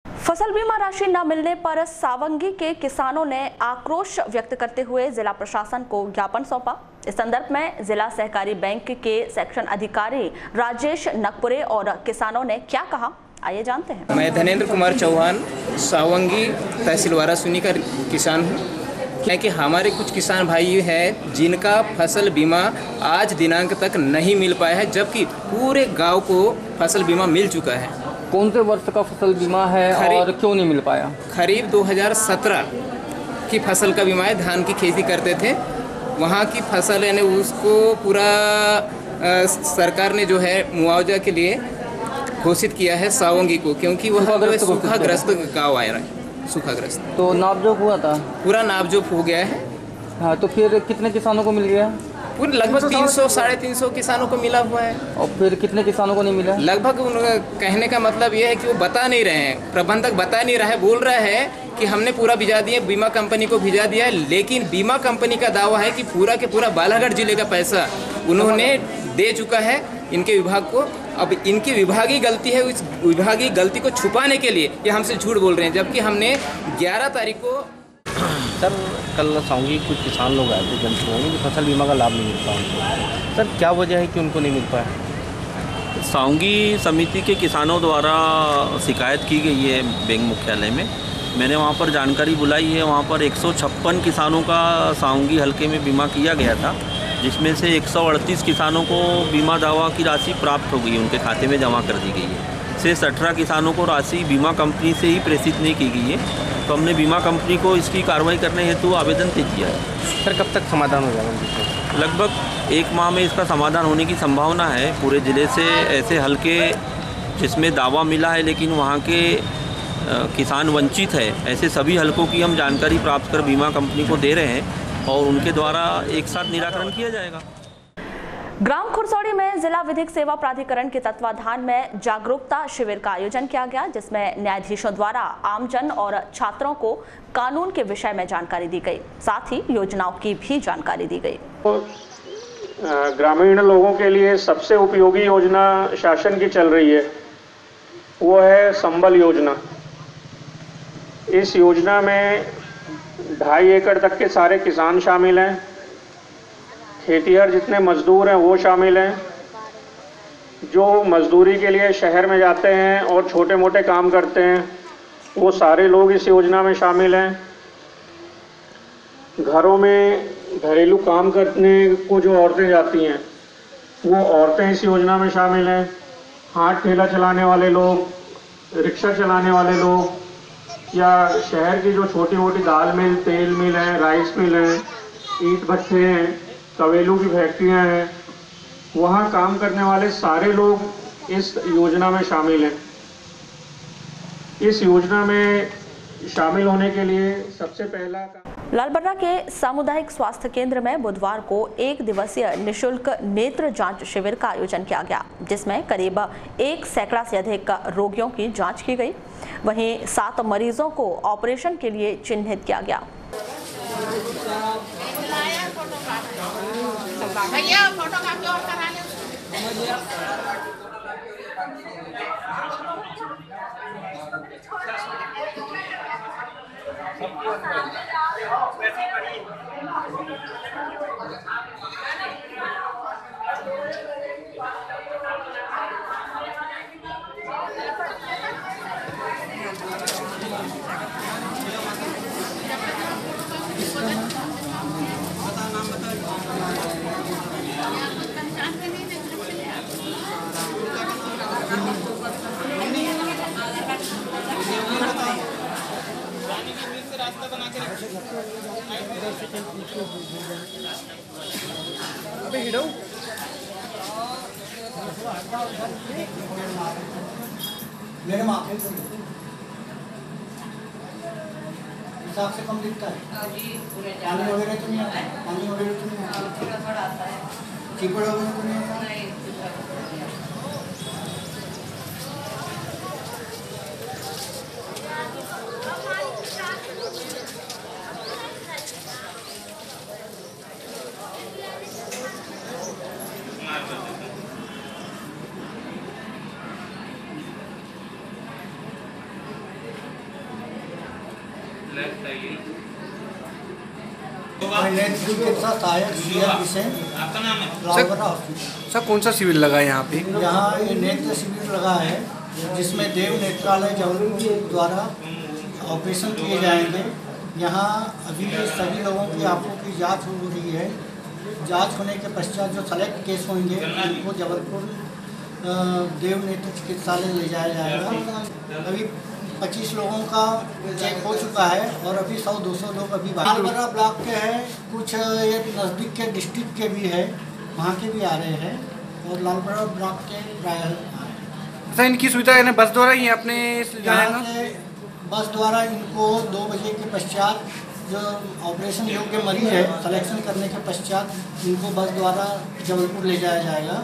फसल बीमा राशि न मिलने पर सावंगी के किसानों ने आक्रोश व्यक्त करते हुए जिला प्रशासन को ज्ञापन सौंपा। इस संदर्भ में जिला सहकारी बैंक के सेक्शन अधिकारी राजेश नकपुरे और किसानों ने क्या कहा, आइए जानते हैं। मैं धनेंद्र कुमार चौहान सावंगी तहसील वारासुनी का किसान हूँ। क्योंकि हमारे कुछ किसान भाई हैं जिनका फसल बीमा आज दिनांक तक नहीं मिल पाया है, जबकि पूरे गांव को फसल बीमा मिल चुका है। कौन से वर्ष का फसल बीमा है और क्यों नहीं मिल पाया? खरीफ 2017 की फसल का बीमा है। धान की खेती करते थे, वहाँ की फसल यानी उसको पूरा सरकार ने जो है मुआवजा के लिए घोषित किया है सावंगी को, क्योंकि वह सूखाग्रस्त गाँव आया है, सूखाग्रस्त। तो नापजोक हुआ था? पूरा नापजोक हो गया है। हाँ, तो फिर कितने किसानों को मिल गया? पूरे लगभग 300-350 किसानों को मिला हुआ है। और फिर कितने किसानों को नहीं मिला? लगभग उनका कहने का मतलब ये है कि वो बता नहीं रहे हैं, प्रबंधक बता नहीं रहा है। बोल रहा है कि हमने पूरा भिजा दिया, बीमा कंपनी को भिजा दिया है, लेकिन बीमा कंपनी का दावा है कि पूरा के पूरा बालाघाट जिले का पैसा उन्होंने दे चुका है इनके विभाग को। अब इनकी विभागीय गलती है, उस विभागीय गलती को छुपाने के लिए ये हमसे झूठ बोल रहे हैं, जबकि हमने 11 तारीख को सर कल सावंगी कुछ किसान लोग आए थे जनसुनवाई में, फसल बीमा का लाभ नहीं मिल पाया उनको। सर क्या वजह है कि उनको नहीं मिल पाया? सावंगी समिति के किसानों द्वारा शिकायत की गई है बैंक मुख्यालय में। मैंने वहां पर जानकारी बुलाई है। वहां पर 156 किसानों का सावंगी हलके में बीमा किया गया था, जिसमें से 138 किसानों को बीमा दावा की राशि प्राप्त हो गई, उनके खाते में जमा कर दी गई है। शेष 18 किसानों को राशि बीमा कंपनी से ही प्रेषित नहीं की गई है। तो हमने बीमा कंपनी को इसकी कार्रवाई करने हेतु आवेदन दे दिया है। सर कब तक समाधान हो जाएगा? लगभग 1 माह में इसका समाधान होने की संभावना है। पूरे ज़िले से ऐसे हलके जिसमें दावा मिला है लेकिन वहाँ के किसान वंचित है, ऐसे सभी हलकों की हम जानकारी प्राप्त कर बीमा कंपनी को दे रहे हैं और उनके द्वारा एक साथ निराकरण किया जाएगा। ग्राम खुरसौड़ी में जिला विधिक सेवा प्राधिकरण के तत्वाधान में जागरूकता शिविर का आयोजन किया गया, जिसमें न्यायाधीशों द्वारा आमजन और छात्रों को कानून के विषय में जानकारी दी गई, साथ ही योजनाओं की भी जानकारी दी गई। ग्रामीण लोगों के लिए सबसे उपयोगी योजना शासन की चल रही है, वो है संबल योजना। इस योजना में 2.5 एकड़ तक के सारे किसान शामिल हैं, खेतीहर जितने मजदूर हैं वो शामिल हैं, जो मजदूरी के लिए शहर में जाते हैं और छोटे मोटे काम करते हैं वो सारे लोग इस योजना में शामिल हैं। घरों में घरेलू काम करने को जो औरतें जाती हैं वो औरतें इस योजना में शामिल हैं। हाथ ठेला चलाने वाले लोग, रिक्शा चलाने वाले लोग या शहर की जो छोटी मोटी दाल मिल, तेल मिल है, राइस मिल है, ईंट भट्ठे हैं, कवेलू की फैक्ट्रियां हैं, वहाँ काम करने वाले सारे लोग इस योजना में शामिल हैं। इस योजना में शामिल होने के लिए सबसे पहला लालबर्रा के सामुदायिक स्वास्थ्य केंद्र में बुधवार को 1 दिवसीय निशुल्क नेत्र जांच शिविर का आयोजन किया गया, जिसमें करीब 1 सैकड़ा से अधिक रोगियों की जांच की गई। वहीं 7 मरीजों को ऑपरेशन के लिए चिन्हित किया गया। भैया फोटो कापी और करा ले। अबे हिड़ो मेरे माँ हिसाब से कम दिखता है। पानी वगैरह तो नहीं आता, पानी वगैरह तो नहीं आता, चिपड़ वगैरह तो नहीं आता। सर कौन सा शिविर लगा है यहाँ पे? यहाँ ये नेत्र शिविर लगा है, जिसमें देव नेत्रालय जबलपुर द्वारा ऑपरेशन किए जाएंगे। यहाँ अभी सभी लोगों की आंखों की जांच हो रही है। जांच होने के पश्चात जो सेलेक्ट केस होंगे उनको जबलपुर देव नेत्र चिकित्सालय ले जाया जाएगा। अभी 25 लोगों का चेक हो चुका है और अभी 100-200 लोग अभी लालबर्रा ब्लॉक के हैं, कुछ ये नज़दीक के डिस्ट्रिक्ट के भी है, वहाँ के भी आ रहे हैं और लालबर्रा ब्लॉक के प्राय आ रहे हैं। सर इनकी सुविधा है बस द्वारा ही अपने यहाँ से बस द्वारा इनको 2 बजे के पश्चात जो ऑपरेशन योग्य मरीज है सिलेक्शन करने के पश्चात इनको बस द्वारा जबलपुर ले जाया जाएगा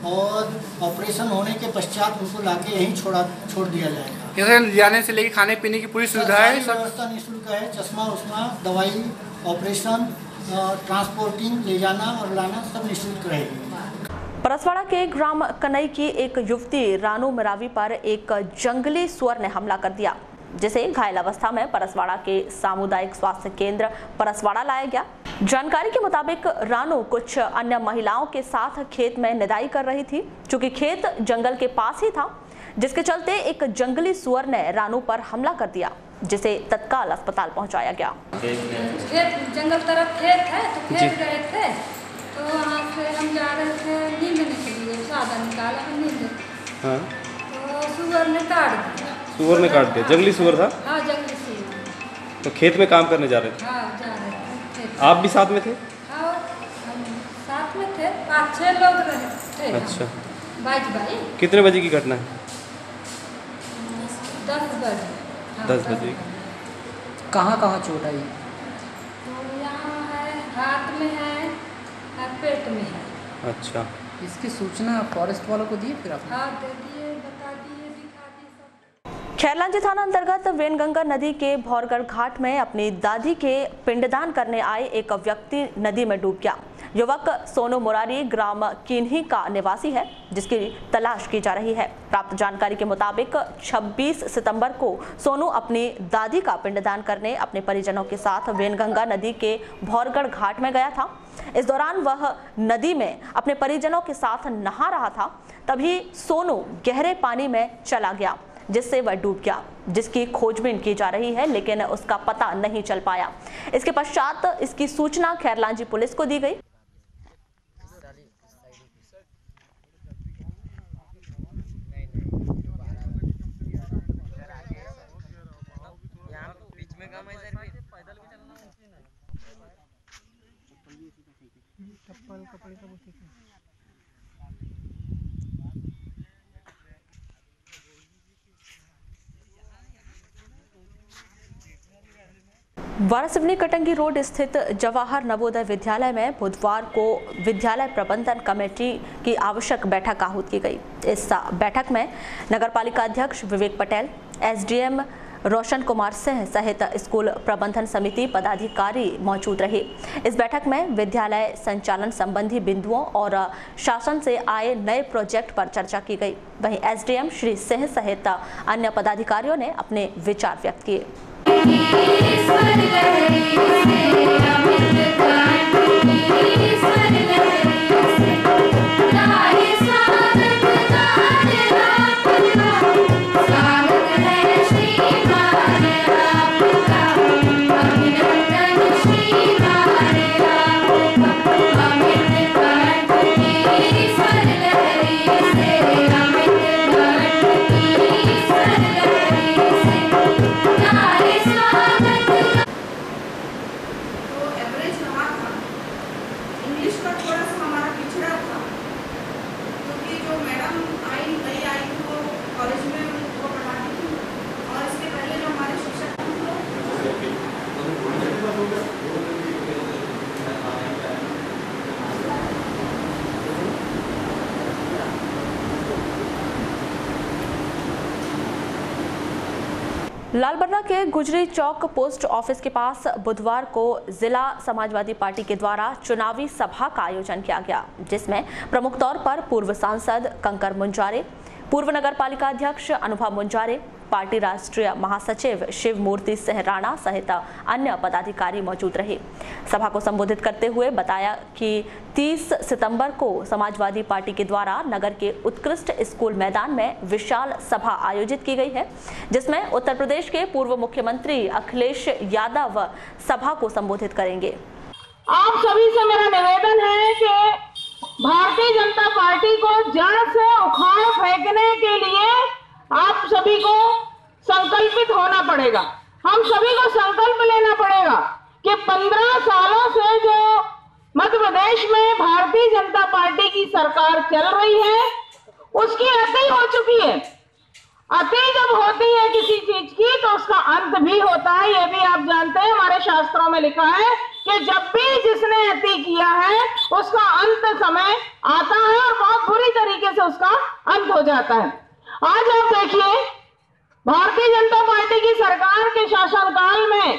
और ऑपरेशन होने के पश्चात उनको लाके यहीं छोड़ दिया जाएगा। जैसे जाने से लेके खाने पीने की पूरी सुविधा है, सब व्यवस्था निःशुल्क है। चश्मा उश्मा, दवाई, ऑपरेशन, ट्रांसपोर्टिंग, ले जाना और लाना सब निःशुल्क रहेगी। परसवाड़ा के ग्राम कनई की एक युवती रानू मरावी पर एक जंगली सुअर ने हमला कर दिया, जिसे घायल अवस्था में परसवाड़ा के सामुदायिक स्वास्थ्य केंद्र परसवाड़ा लाया गया। जानकारी के मुताबिक रानू कुछ अन्य महिलाओं के साथ खेत में निदाई कर रही थी। चूंकि खेत जंगल के पास ही था, जिसके चलते एक जंगली सुअर ने रानू पर हमला कर दिया, जिसे तत्काल अस्पताल पहुंचाया गया। खेत जंगल तरफ खेत है तो खेत गए थे, तो वहाँ से हम जा रहे थे नींद के लिए, साधन निकाला हम नींद। तो सुअर ने काट दिया। सुअर ने काट दिया? जंगली सुअर था? हाँ जंगली सुअर। थे। तो खेत में काम करने जा रहे थे? हाँ, जा रहे थे। आप भी साथ में थे? हाँ, हम साथ में थे, 5-6 लोग रहे थे। अच्छा। बाई कितने बजे की घटना है? 10 बजे। हाँ, 10 बजे। कहाँ कहाँ चोट आई? तो यहाँ है, हाथ में है और पेट में है। अच्छा। इसकी सूचना फॉरेस्ट वालों को दी फिर आपने? हाँ, दे दिए, बता दिए, दिखा दिए सब। खैरलांजी थाना अंतर्गत वेनगंगा नदी के भौरगढ़ घाट में अपनी दादी के पिंडदान करने आए एक व्यक्ति नदी में डूब गया। युवक सोनू मुरारी ग्राम किन्ही का निवासी है, जिसकी तलाश की जा रही है। प्राप्त जानकारी के मुताबिक 26 सितंबर को सोनू अपनी दादी का पिंडदान करने अपने परिजनों के साथ वेनगंगा नदी के भौरगढ़ घाट में गया था। इस दौरान वह नदी में अपने परिजनों के साथ नहा रहा था, तभी सोनू गहरे पानी में चला गया, जिससे वह डूब गया, जिसकी खोजबीन की जा रही है, लेकिन उसका पता नहीं चल पाया। इसके पश्चात इसकी सूचना खैरलांजी पुलिस को दी गई। वारासिवनी कटंगी रोड स्थित जवाहर नवोदय विद्यालय में बुधवार को विद्यालय प्रबंधन कमेटी की आवश्यक बैठक आहूत की गई। इस बैठक में नगरपालिका अध्यक्ष विवेक पटेल, एसडीएम रोशन कुमार सिंह सहित स्कूल प्रबंधन समिति पदाधिकारी मौजूद रहे। इस बैठक में विद्यालय संचालन संबंधी बिंदुओं और शासन से आए नए प्रोजेक्ट पर चर्चा की गई। वहीं एसडीएम श्री सिंह सहित अन्य पदाधिकारियों ने अपने विचार व्यक्त किए। लालबर्रा के गुजरी चौक पोस्ट ऑफिस के पास बुधवार को जिला समाजवादी पार्टी के द्वारा चुनावी सभा का आयोजन किया गया, जिसमें प्रमुख तौर पर पूर्व सांसद कंकर मुंजारे, पूर्व नगर पालिका अध्यक्ष अनुभव मुंजारे, पार्टी राष्ट्रीय महासचिव शिव मूर्ति सिंह राणा सहित अन्य पदाधिकारी मौजूद रहे। सभा को संबोधित करते हुए बताया कि 30 सितंबर को समाजवादी पार्टी के द्वारा नगर के उत्कृष्ट स्कूल मैदान में विशाल सभा आयोजित की गई है, जिसमें उत्तर प्रदेश के पूर्व मुख्यमंत्री अखिलेश यादव सभा को संबोधित करेंगे। आप सभी से मेरा निवेदन है कि भारतीय जनता पार्टी को जड़ से उखाड़ फेंकने के लिए आप सभी को संकल्पित होना पड़ेगा। हम सभी को संकल्प लेना पड़ेगा कि 15 सालों से जो मध्य प्रदेश में भारतीय जनता पार्टी की सरकार चल रही है, उसकी अति हो चुकी है। अति जब होती है किसी चीज की तो उसका अंत भी होता है। ये भी आप जानते हैं, हमारे शास्त्रों में लिखा है कि जब भी जिसने अति किया है उसका अंत समय आता है और बहुत बुरी तरीके से उसका अंत हो जाता है। आज आप देखिए, भारतीय जनता पार्टी की सरकार के शासनकाल में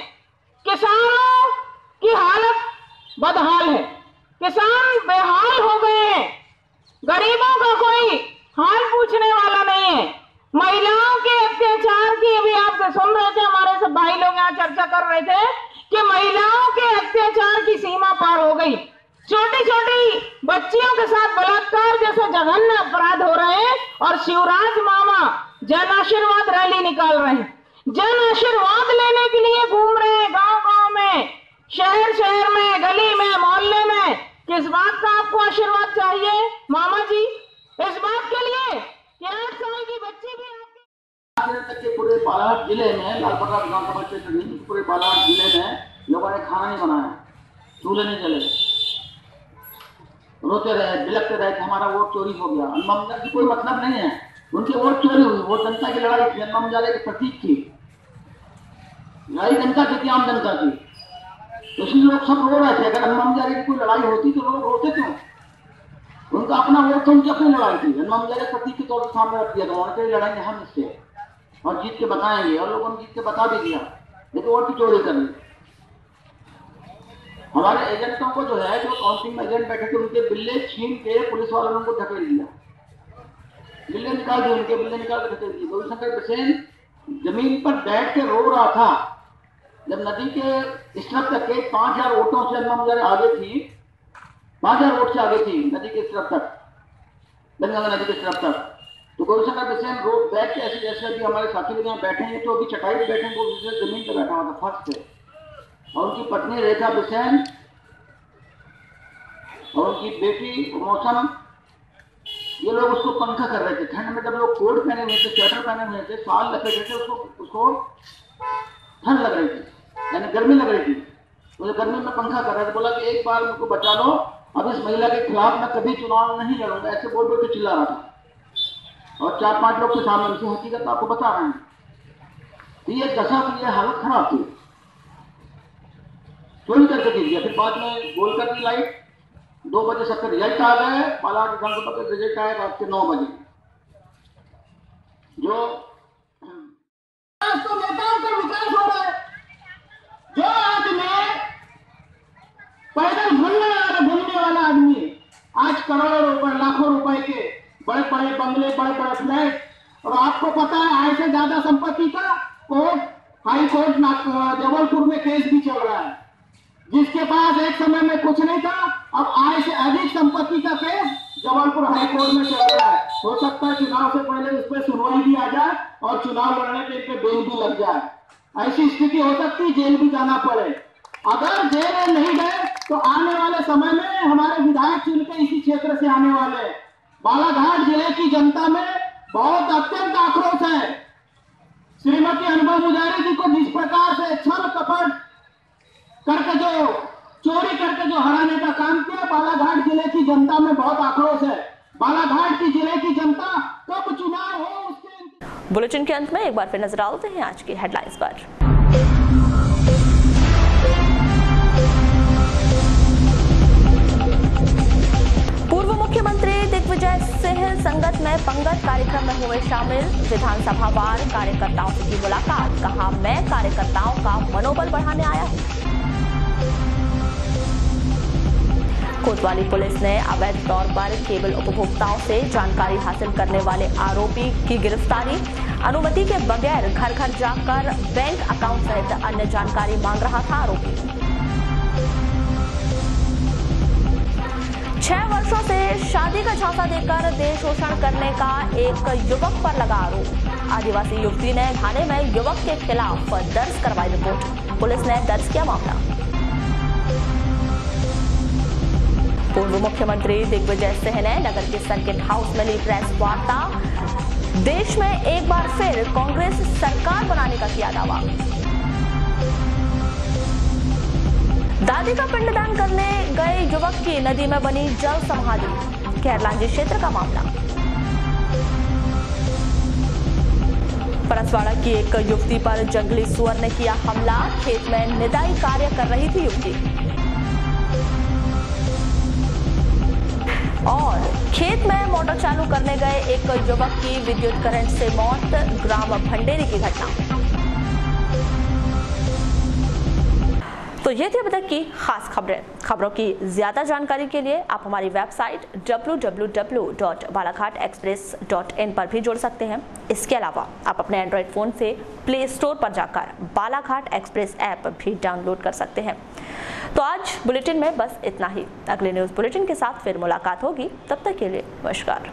किसानों की हालत बदहाल है। किसान बेहाल हो गए हैं, गरीबों का कोई हाल पूछने वाला नहीं है। महिलाओं के अत्याचार की अभी आप सुन रहे थे, हमारे सब भाई लोग यहाँ चर्चा कर रहे थे कि महिलाओं के अत्याचार की सीमा पार हो गई। छोटी छोटी बच्चियों के साथ बलात्कार जैसे जघन्य अपराध हो रहे हैं और शिवराज मामा जन आशीर्वाद रैली निकाल रहे हैं। जन आशीर्वाद लेने के लिए घूम रहे हैं गांव गांव में, शहर शहर में, गली में, मोहल्ले में। किस बात का आपको आशीर्वाद चाहिए मामा जी? इस बात के लिए कि 8 साल की बच्ची भी तक के पूरे बालाघाट जिले में लालबर्रा विधानसभा क्षेत्र सुनी कि पूरे बालाघाट जिले में लोगों ने खाना नहीं बनाया, चूल्हे नहीं जले, रोते रहे, बिलखते रहे कि हमारा वोट चोरी हो गया। हनुमान मंदिर की कोई मतलब नहीं है, उनकी वोट चोरी हुई, वो जनता की लड़ाई थी, हनुमान मंदिर के प्रतीक थी, लड़ाई जनता की थी, आम जनता की। तो इसलिए लोग सब रो रहे थे। अगर हनुमान मंदिर की कोई लड़ाई होती तो लोग रोते क्यों? उनका अपना वोट था, उनकी अपनी लड़ाई थी, हनुमान मंदिर के प्रतीक के तौर पर सामने रख दिया था, उन्होंने लड़ाएंगे हम इससे और जीत के बताएंगे, और लोगों ने जीत के बता भी दिया, लेकिन वोट की चोरी कर ली। हमारे एजेंटों को जो है, जो काउंटिंग में एजेंट बैठे थे, उनके बिल्ले छीन के पुलिस वालों ने उनको धकेल दिया, बिल्ले निकाल दिए, उनके बिल्ले निकाल के धकेल दिए। गौरीशंकर बिसेन जमीन पर बैठ के रो रहा था जब नदी के इस तरफ तक के 5000 वोटों से हनुमान मंदिर आगे थी, 5000 वोट से आगे थी नदी के इस तरफ तक, गंगा नदी के इस तरफ तक। तो गौरीशंकर बिसेन रोड बैठ के ऐसे जैसे अभी हमारे साथी लोग यहाँ बैठे हैं, तो अभी चटाई पे बैठे हैं, वो जमीन पे बैठा हुआ था फर्श पे, और उनकी पत्नी रेखा बिसेन और उनकी बेटी मौसम, ये लोग उसको पंखा कर रहे थे। ठंड में जब लोग कोट पहने हुए थे, स्वेटर पहने हुए थे, साल लपेटे थे, उसको ठंड लग रही थी, यानी गर्मी लग रही थी, तो गर्मी में पंखा कर रहे थे। बोला कि एक बार मुझको बचा लो, अब इस महिला के खिलाफ मैं कभी चुनाव नहीं लड़ूंगा, ऐसे बोल बोल के चिल्ला रहा था। और 4-5 लोग के सामने उनकी हकीकत आपको बता रहे हैं। तो ये दशा की, ये हालत खराब थी, चोरी करके दे दिया। फिर बाद में बोल कर दी लाइट, 2 बजे सबके रिजल्ट आ गए, बालाघाट विधानसभा के रिजल्ट आए रात के 9 बजे। जो तो नेताओं का विकास हो रहा है, जो आदमी पैदल घूमने वाला आदमी आज करोड़ों रुपए, लाखों रुपए के बड़े बड़े बंगले, बड़े बड़े फ्लैट, और आपको पता है आय से ज्यादा संपत्ति का कोर्ट, हाई कोर्ट जबलपुर में केस भी चल रहा है। जिसके पास एक समय में कुछ नहीं था, अब आय से अधिक संपत्ति का केस जबलपुर हाई कोर्ट में चल रहा है। हो सकता है चुनाव से पहले उस पर सुनवाई भी आ जाए और चुनाव लड़ने के लिए बेल भी लग जाए। ऐसी स्थिति हो सकती है, जेल भी जाना पड़े। अगर जेल नहीं गए तो आने वाले समय में हमारे विधायक चुन के इसी क्षेत्र से आने वाले बालाघाट जिले की जनता में बहुत अत्यंत आक्रोश है। श्रीमती अनुभव मुजारी जी को जिस प्रकार से छल कपट करके, जो चोरी करके जो हराने का काम किया, बालाघाट जिले की जनता में बहुत आक्रोश है। बालाघाट की जिले की जनता कब चुनाव हो उसके। बुलेटिन के अंत में एक बार फिर नजर डालते हैं आज की हेडलाइंस पर। पूर्व मुख्यमंत्री दिग्विजय सिंह संगत में पंगत कार्यक्रम में हुए शामिल, विधानसभा वार कार्यकर्ताओं से की मुलाकात, कहा मैं कार्यकर्ताओं का मनोबल बढ़ाने आया हूं। कोतवाली पुलिस ने अवैध तौर पर केबल उपभोक्ताओं से जानकारी हासिल करने वाले आरोपी की गिरफ्तारी, अनुमति के बगैर घर घर जाकर बैंक अकाउंट सहित अन्य जानकारी मांग रहा था आरोपी। 6 वर्षों से शादी का झांसा देकर देह शोषण करने का एक युवक पर लगा आरोप, आदिवासी युवती ने थाने में युवक के खिलाफ दर्ज करवाई रिपोर्ट, पुलिस ने दर्ज किया मामला। पूर्व मुख्यमंत्री दिग्विजय सिंह ने नगर के सर्किट हाउस में ली प्रेस वार्ता, देश में एक बार फिर कांग्रेस सरकार बनाने का किया दावा। दादी का पिंडदान करने गए युवक की नदी में बनी जल समाधि, खैरलांजी क्षेत्र का मामला। परसवाड़ा की एक युवती पर जंगली सुअर ने किया हमला, खेत में निदाई कार्य कर रही थी युवती। और खेत में मोटर चालू करने गए एक युवक की विद्युत करंट से मौत, ग्राम भंडेरी की घटना। तो ये थी अब तक की खास खबरें। खबरों की ज्यादा जानकारी के लिए आप हमारी वेबसाइट www.balaghatexpress.in पर भी जुड़ सकते हैं। इसके अलावा आप अपने एंड्रॉइड फोन से प्ले स्टोर पर जाकर बालाघाट एक्सप्रेस ऐप भी डाउनलोड कर सकते हैं। तो आज बुलेटिन में बस इतना ही। अगले न्यूज बुलेटिन के साथ फिर मुलाकात होगी, तब तक के लिए नमस्कार।